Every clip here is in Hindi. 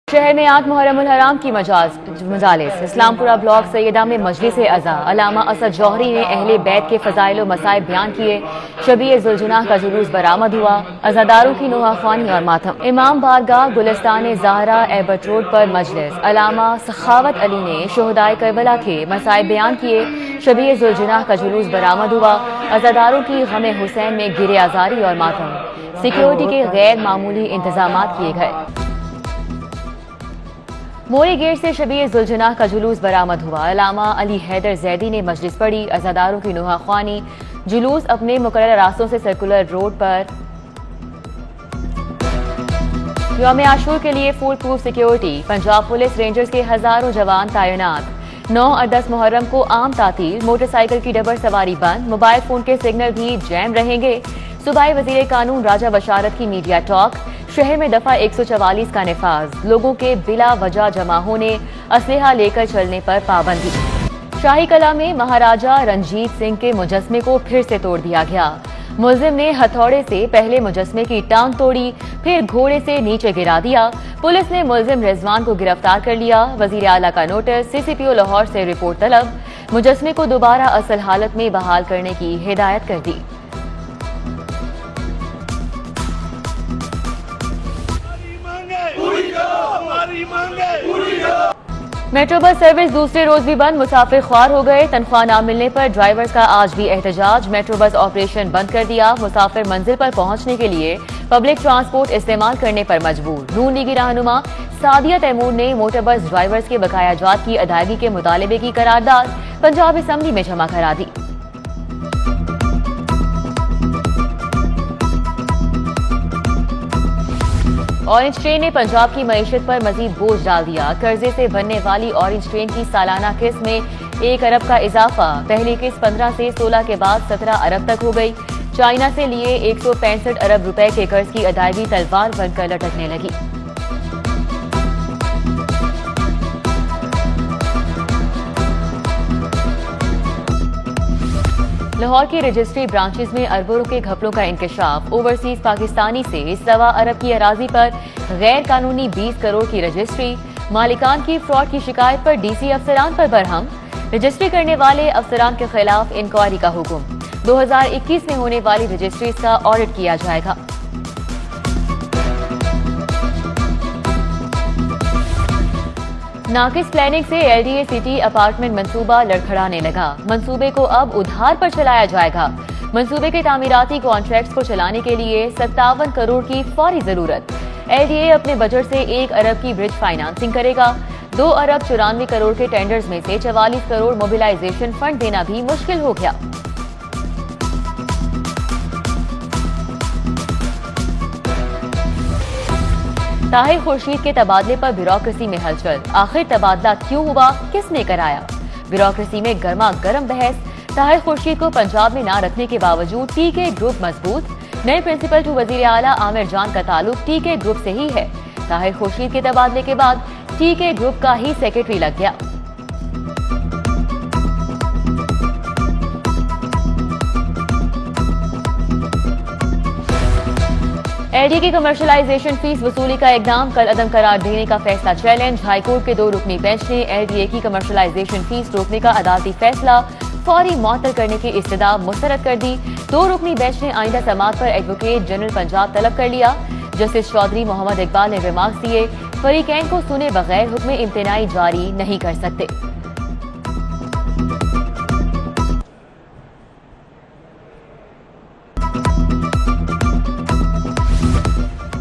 शहर में आज मुहर्रमुल हराम की मजालिस इस्लामपुरा ब्लॉक सैयदा में मजलिस अज़ा अल्लामा असद जौहरी ने अहले बैत के फजाइल मसाइब बयान किए। शबीए जुलजुनाह का जुलूस बरामद हुआ। अज़ादारों की नोहाख्वानी और मातम। इमाम बारगाह गुलिस्तान ज़ाहरा एबट रोड पर मजलिस अल्लामा सखावत अली ने शोहदाए करबला के मसाइब बयान किए। शबीए जुलजुनाह का जुलूस बरामद हुआ। अज़ादारों की गमे हुसैन में गिरे आजारी और मातम। सिक्योरिटी के गैर मामूली इंतजाम किए गए। मोरी गेट से शबीए जुलजुनाह का जुलूस बरामद हुआ। अल्लामा अली हैदर जैदी ने मजलिस पढ़ी। अज़ादारों की नोहाख्वानी। जुलूस अपने मुकर्रर रास्तों से सर्कुलर रोड पर। यौम आशूर के लिए full proof security. Punjab police rangers के हजारों जवान तैनात। 9 और 10 मुहर्रम को आम तातील। मोटरसाइकिल की डबर सवारी बंद। मोबाइल फोन के सिग्नल भी जैम रहेंगे। सूबाई वजीर कानून राजा बशारत की मीडिया टॉक। शहर में दफा 144 का निफाज। लोगों के बिला वजह जमा होने, असलहा लेकर चलने पर पाबंदी। शाही कला में महाराजा रंजीत सिंह के मुजस्मे को फिर से तोड़ दिया गया। मुलजिम ने हथौड़े से पहले मुजस्मे की टांग तोड़ी, फिर घोड़े से नीचे गिरा दिया। पुलिस ने मुलजिम रिजवान को गिरफ्तार कर लिया। वजीर आला का नोटिस। सीसीपीओ लाहौर से रिपोर्ट तलब। मुजस्मे को दोबारा असल हालत में बहाल करने की हिदायत कर दी। मेट्रो बस सर्विस दूसरे रोज भी बंद। मुसाफिर ख्वार हो गए। तनख्वाह न मिलने पर ड्राइवर्स का आज भी एहतजाज। मेट्रो बस ऑपरेशन बंद कर दिया। मुसाफिर मंजिल पर पहुंचने के लिए पब्लिक ट्रांसपोर्ट इस्तेमाल करने पर मजबूर। नून लीगी रहनुमा सादिया तैमूर ने मोटर बस ड्राइवर्स के बकाया जात की अदायगी के मुतालबे की करारदाद पंजाब असम्बली में जमा करा दी। ऑरेंज ट्रेन ने पंजाब की मईशत पर मजीद बोझ डाल दिया। कर्जे से बनने वाली ऑरेंज ट्रेन की सालाना किस्त में 1 अरब का इजाफा। पहली किस्त 15 से 16 के बाद 17 अरब तक हो गई। चाइना से लिए 165 अरब रुपए के कर्ज की अदायगी तलवार बनकर लटकने लगी। लाहौर की रजिस्ट्री ब्रांचेस में अरबों के घपलों का इंकशाफ। ओवरसीज पाकिस्तानी से 1.25 अरब की अराजी पर गैर कानूनी 20 करोड़ की रजिस्ट्री। मालिकान की फ्रॉड की शिकायत पर डीसी अफसरान पर बरहम। रजिस्ट्री करने वाले अफसरान के खिलाफ इंक्वायरी का हुक्म। 2021 में होने वाली रजिस्ट्रीज का ऑडिट किया जाएगा। नाकिस प्लानिंग से एलडीए सिटी अपार्टमेंट मंसूबा लड़खड़ाने लगा। मंसूबे को अब उधार पर चलाया जाएगा। मंसूबे के तामीराती कॉन्ट्रैक्ट्स को चलाने के लिए 57 करोड़ की फौरी जरूरत। एलडीए अपने बजट से 1 अरब की ब्रिज फाइनेंसिंग करेगा। 2 अरब 94 करोड़ के टेंडर्स में से 44 करोड़ मोबिलाइजेशन फंड देना भी मुश्किल हो गया। ताहिर खुर्शीद के तबादले पर ब्यूरोक्रेसी में हलचल। आखिर तबादला क्यों हुआ, किसने कराया? ब्यूरोक्रेसी में गर्मा गर्म बहस। ताहिर खुर्शीद को पंजाब में न रखने के बावजूद टीके ग्रुप मजबूत। नए प्रिंसिपल टू वजीर आला आमिर जान का ताल्लुक टीके ग्रुप से ही है। ताहिर खुर्शीद के तबादले के बाद टीके ग्रुप का ही सेक्रेटरी लग गया। एलडी की कमर्शलाइजेशन फीस वसूली का इकदाम कल अदम करार देने का फैसला चैलेंज। हाईकोर्ट के 2 रुकनी बेंच ने एलडीए की कमर्शलाइजेशन फीस रोकने का अदालती फैसला फौरी मुअत्तल करने की इस्तदा मुस्तरद कर दी। 2 रुकनी बेंच ने आइंदा समाअत पर एडवोकेट जनरल पंजाब तलब कर लिया। जस्टिस चौधरी मोहम्मद इकबाल ने रिमार्क्स दिए, फरीकैन को सुने बगैर हुक्म इम्तनाई जारी नहीं कर सकते।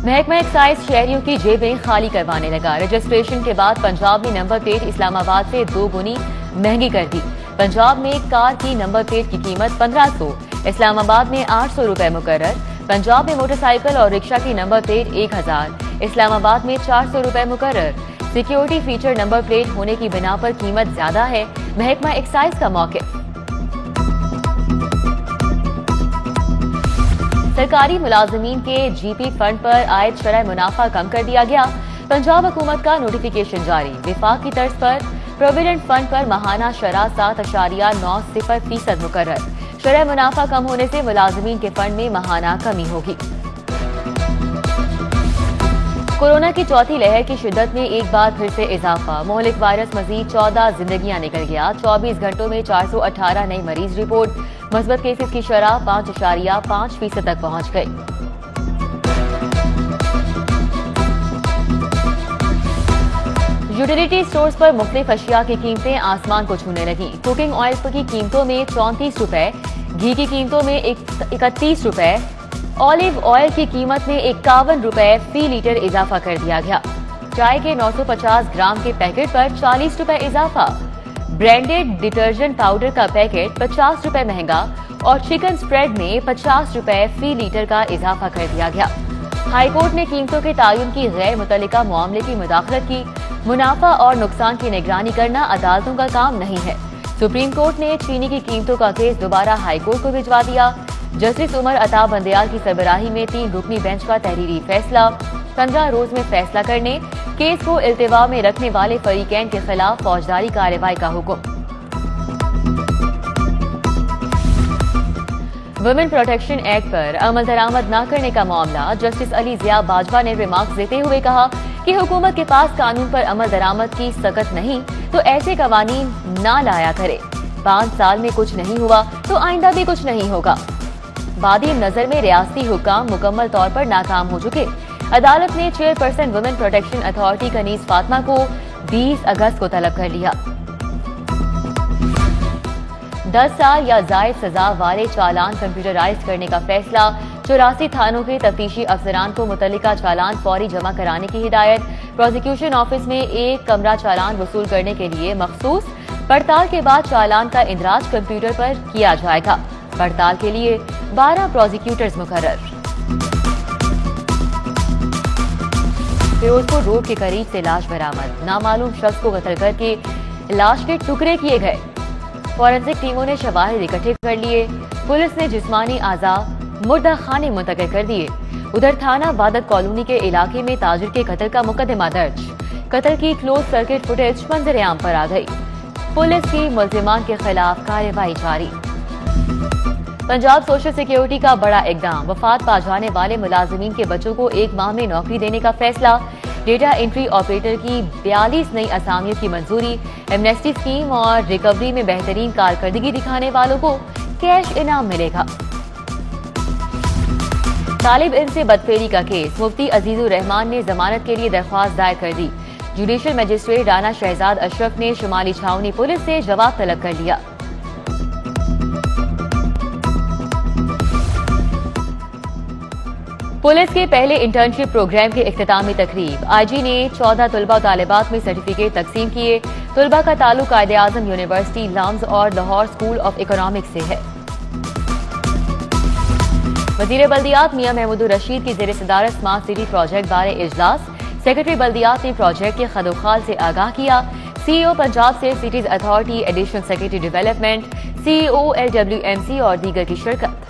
महकमा एक्साइज शहरियों की जेबें खाली करवाने लगा। रजिस्ट्रेशन के बाद पंजाब ने नंबर प्लेट इस्लामाबाद से 2 गुनी महंगी कर दी। पंजाब में कार की नंबर प्लेट की कीमत 1500, इस्लामाबाद में 800 रुपए मुकर्रर। पंजाब में मोटरसाइकिल और रिक्शा की नंबर प्लेट 1000, इस्लामाबाद में 400 रुपए मुकर्रर। सिक्योरिटी फीचर नंबर प्लेट होने की बिना पर कीमत ज्यादा है। महकमा एक्साइज का मौक़िफ़। सरकारी मुलाजमीन के जीपी फंड पर आयद शरह मुनाफा कम कर दिया गया। पंजाब हुकूमत का नोटिफिकेशन जारी। विफाक की तर्ज पर प्रोविडेंट फंड पर माहाना शरह 7.90% मुकर्रर। शरह मुनाफा कम होने से मुलाजमीन के फंड में माहाना कमी होगी। कोरोना की चौथी लहर की शिद्दत में एक बार फिर से इजाफा। मोहलिक वायरस मजीद 14 जिंदगियां निकल गया। 24 घंटों में 418 नए मरीज रिपोर्ट। मुस्बत केसेस की शरह 5.5% तक पहुंच गई। यूटिलिटी स्टोर्स पर मुख्तलिफ अशिया की कीमतें आसमान को छूने लगी। कुकिंग ऑयल की कीमतों में 34 रुपए, घी की कीमतों में 31 रुपए, ऑलिव ऑयल की कीमत में 51 रुपए फी लीटर इजाफा कर दिया गया। चाय के 950 ग्राम के पैकेट पर 40 रुपए इजाफा। ब्रांडेड डिटर्जेंट पाउडर का पैकेट 50 रुपए महंगा और चिकन स्प्रेड में 50 रुपए फी लीटर का इजाफा कर दिया गया। हाईकोर्ट ने कीमतों के तयन की गैर मुतल्लिका मामले की मुदाखलत की। मुनाफा और नुकसान की निगरानी करना अदालतों का काम नहीं है। सुप्रीम कोर्ट ने चीनी की कीमतों का केस दोबारा हाईकोर्ट को भिजवा दिया। जस्टिस उमर अता बंदयाल की सरबराही में 3 रुकनी बेंच का तहरीरी फैसला। 15 रोज में फैसला करने, केस को इल्तिवा में रखने वाले फरीकैन के खिलाफ फौजदारी कार्रवाई का हुक्म। वुमेन प्रोटेक्शन एक्ट पर अमल दरामद न करने का मामला। जस्टिस अली जिया बाजवा ने रिमार्क्स देते हुए कहा कि हुकूमत के पास कानून पर अमल दरामद की सकत नहीं तो ऐसे कवानीन ना लाया करे। 5 साल में कुछ नहीं हुआ तो आइंदा भी कुछ नहीं होगा। बादी नजर में रियासती हुक्काम मुकम्मल तौर पर नाकाम हो चुके। अदालत ने chairperson women protection authority Kaneez Fatima को 20 अगस्त को तलब कर लिया। 10 साल या जायद सजा वाले चालान कंप्यूटराइज करने का फैसला। 84 थानों के तफ्तीशी अफसरान को मुतल्लिका चालान फौरी जमा कराने की हिदायत। प्रोसिक्यूशन ऑफिस में एक कमरा चालान वसूल करने के लिए मखसूस। पड़ताल के बाद चालान का इंदराज कंप्यूटर पर किया जाएगा। पड़ताल के लिए 12 प्रोसिक्यूटर्स मुकर्रर। फिरोजपुर रोड के करीब से लाश बरामद। नामालूम शख्स को कत्ल करके लाश के टुकड़े किए गए। फॉरेंसिक टीमों ने शवाहिद इकट्ठे कर लिए। पुलिस ने जिस्मानी आज़ा मुर्दा खाने मुंतकिल कर दिए। उधर थाना वादत कॉलोनी के इलाके में ताजिर के कत्ल का मुकदमा दर्ज। कत्ल की क्लोज सर्किट फुटेज मंजर आम पर आ गई। पुलिस की मुल्जिमान के खिलाफ कार्रवाई जारी। पंजाब सोशल सिक्योरिटी का बड़ा इकदाम। वफात पा जाने वाले मुलाजिमीन के बच्चों को 1 माह में नौकरी देने का फैसला। डेटा एंट्री ऑपरेटर की 42 नई असामियों की मंजूरी। एमनेस्टी स्कीम और रिकवरी में बेहतरीन कारकर्दगी दिखाने वालों को कैश इनाम मिलेगा। तालिब इल्म से बदफेली का केस। मुफ्ती अजीजुर रहमान ने जमानत के लिए दरख्वास्त दायर कर दी। जुडिशियल मजिस्ट्रेट राना शहजाद अशरफ ने शुमाली छावनी पुलिस से जवाब तलब कर लिया। पुलिस के पहले इंटर्नशिप प्रोग्राम की इख्तितामी तकरीब। आईजी ने 14 तलबा तालिबात में सर्टिफिकेट तकसीम किए। तलबा का ताल्लुक कायदे-आज़म यूनिवर्सिटी लम्स और लाहौर स्कूल ऑफ इकोनॉमिक्स से है। वजीर बल्दियात मियां महमूदुर रशीद की ज़ेर सदारत स्मार्ट सिटी प्रोजेक्ट बारे इजलास। सेक्रेटरी बल्दियात ने प्रोजेक्ट के खदोखाल से आगाह किया। सीईओ पंजाब से cities authority, additional secretary development, CEO LWMC और दीगर की शिरकत।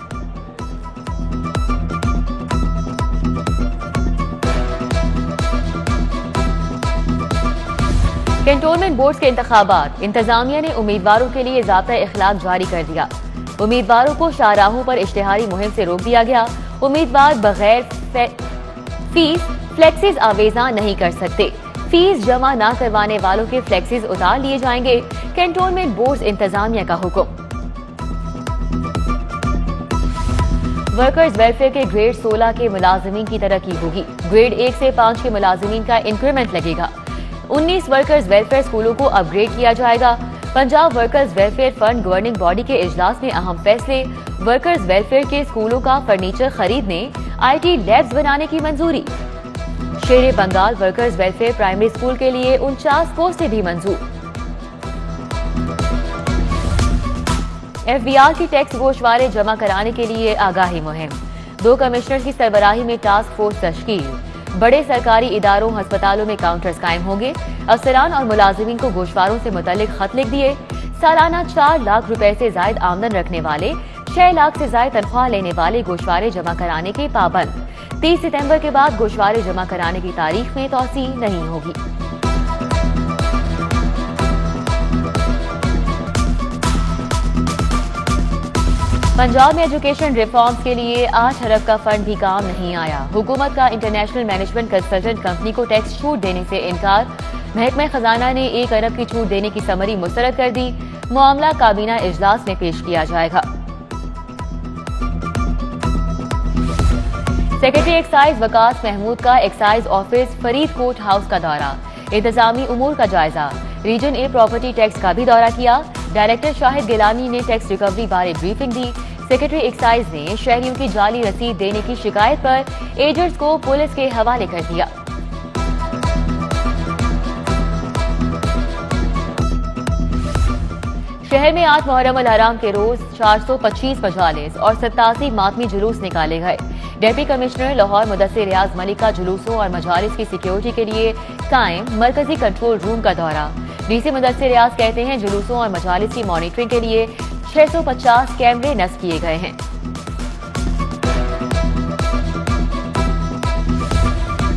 कैंटोनमेंट बोर्ड के इंतखाबात। इंतजामिया ने उम्मीदवारों के लिए ज़ाब्ता इखलाक जारी कर दिया। उम्मीदवारों को शाहराहों पर इश्तिहारी मुहिम से रोक दिया गया। उम्मीदवार बगैर फीस फ्लेक्सीज आवेजा नहीं कर सकते। फीस जमा न करवाने वालों के फ्लेक्सीज उतार लिए जाएंगे। कैंटोनमेंट बोर्ड इंतजामिया का हुक्म। वर्कर्स वेलफेयर के ग्रेड 16 के मुलाजिमीन की तरक्की होगी। ग्रेड 1 से 5 के मुलाजिमीन का इंक्रीमेंट लगेगा। 19 वर्कर्स वेलफेयर स्कूलों को अपग्रेड किया जाएगा। Punjab workers welfare fund governing body के इजलास में अहम फैसले। वर्कर्स वेलफेयर के स्कूलों का फर्नीचर खरीदने, IT लैब्स बनाने की मंजूरी। Sher Bengal workers welfare primary school के लिए 49 पोस्टें भी मंजूर। FBR की टैक्स गोशवारे जमा कराने के लिए आगाही मुहिम। 2 कमिश्नर की सरबराही में टास्क फोर्स तश्कील। बड़े सरकारी इदारों, अस्पतालों में काउंटर्स कायम होंगे। अफसरान और मुलाजिमीन को गोशवारों से मुतल्लिक खत लिख दिए। सालाना 4 लाख रुपए से जायद आमदन रखने वाले, 6 लाख से जायद तनख्वाह लेने वाले गोशवारे जमा कराने के पाबंद। 30 सितंबर के बाद गोशवारे जमा कराने की तारीख में तौसी नहीं होगी। पंजाब में एजुकेशन रिफॉर्म्स के लिए 8 अरब का फंड भी काम नहीं आया। हुकूमत का इंटरनेशनल मैनेजमेंट कंसल्टेंट कंपनी को टैक्स छूट देने से इनकार। महकमा खजाना ने 1 अरब की छूट देने की समरी मुस्तरद कर दी। मामला काबीना इजलास में पेश किया जाएगा। सेक्रेटरी एक्साइज वकास महमूद का एक्साइज ऑफिस फरीदकोट हाउस का दौरा, इंतजामी उमूर का जायजा। रीजन ए प्रॉपर्टी टैक्स का भी दौरा किया। डायरेक्टर शाहिद गिलानी ने टैक्स रिकवरी बारे ब्रीफिंग दी। सेक्रेटरी एक्साइज ने शहरियों की जाली रसीद देने की शिकायत पर एजेंट्स को पुलिस के हवाले कर दिया। शहर में 8 मुहर्रम अल हराम के रोज 425 मजालिस और 87 मातमी जुलूस निकाले गए। डिप्टी कमिश्नर लाहौर मुदस्सिर रियाज मलिक का जुलूसों और मजालिस की सिक्योरिटी के लिए कायम मरकजी कंट्रोल रूम का दौरा। डीसी मुदस्सिर रियाज कहते हैं जुलूसों और मजालिस की मॉनिटरिंग के लिए 650 कैमरे नस्ब किए गए हैं।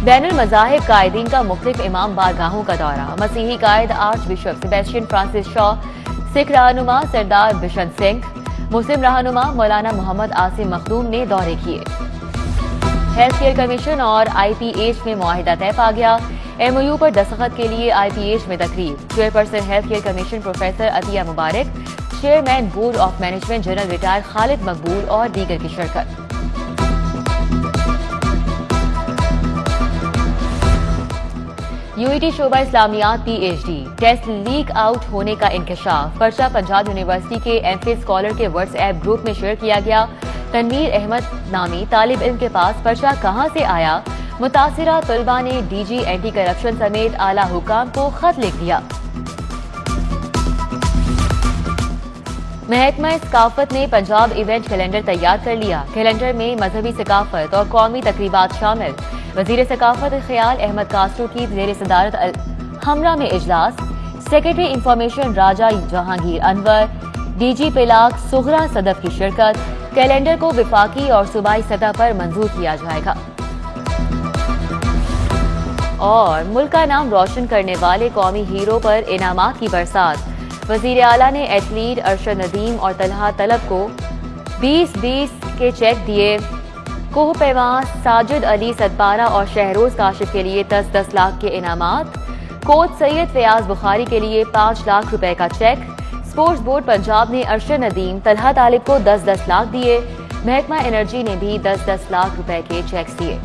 बैनुल मज़ाहिब कायदीन का मुख्तलिफ इमाम बारगाहों का दौरा। मसीही कायद archbishop Sebastian Francis Shaw, सिख रहनुमा सरदार बिशन सिंह, मुस्लिम रहनुमा मौलाना मोहम्मद आसिम मखदूम ने दौरे किए। हेल्थ केयर कमीशन और IPH में मुआहिदा तय पा गया। MOU पर दस्तखत के लिए IPH में तकरीब। Chairperson health care commission professor Atiya Mubarak, chairman board of management general retired Khalid Maqbool और दीगर की शिरकत। UET शोबा इस्लामियात PhD टेस्ट लीक आउट होने का इंकशाफ। पर्चा पंजाब यूनिवर्सिटी के MPhil स्कॉलर के WhatsApp ग्रुप में शेयर किया गया। तनवीर अहमद नामी तालिब इल्म के पास पर्चा कहां से आया? मुतासिरा तलबा ने DG एंटी करप्शन समेत आला हुकाम को खत लिख दिया। महकमा सकाफत ने पंजाब इवेंट कैलेंडर तैयार कर लिया। कैलेंडर में मजहबी सकाफत और कौमी तकरीबात शामिल। वजीर सकाफत ख्याल अहमद कास्टो की जेर सदारत हमरा में इजलास। सेक्रेटरी इंफॉर्मेशन राजा जहांगीर अनवर, DG पिलाक सुगरा सदफ की शिरकत। कैलेंडर को विफाकी और सूबाई सतह पर मंजूर किया जाएगा। और मुल्क का नाम रोशन करने वाले कौमी हीरो पर इनामात की बरसात। वजीर आला ने एथलीट अरशद नदीम और तलहा तलब को 20-20 के चेक दिए। कोह पैवां साजिद अली सदपारा और शहरोज काशिफ के लिए 10-10 लाख के इनामात। कोच सैयद फयाज बुखारी के लिए 5 लाख रुपए का चेक। स्पोर्ट्स बोर्ड पंजाब ने अरशद नदीम तलहा तालिब को 10-10 लाख दिए। महकमा एनर्जी ने भी 10-10 लाख रुपए के चेक्स दिए।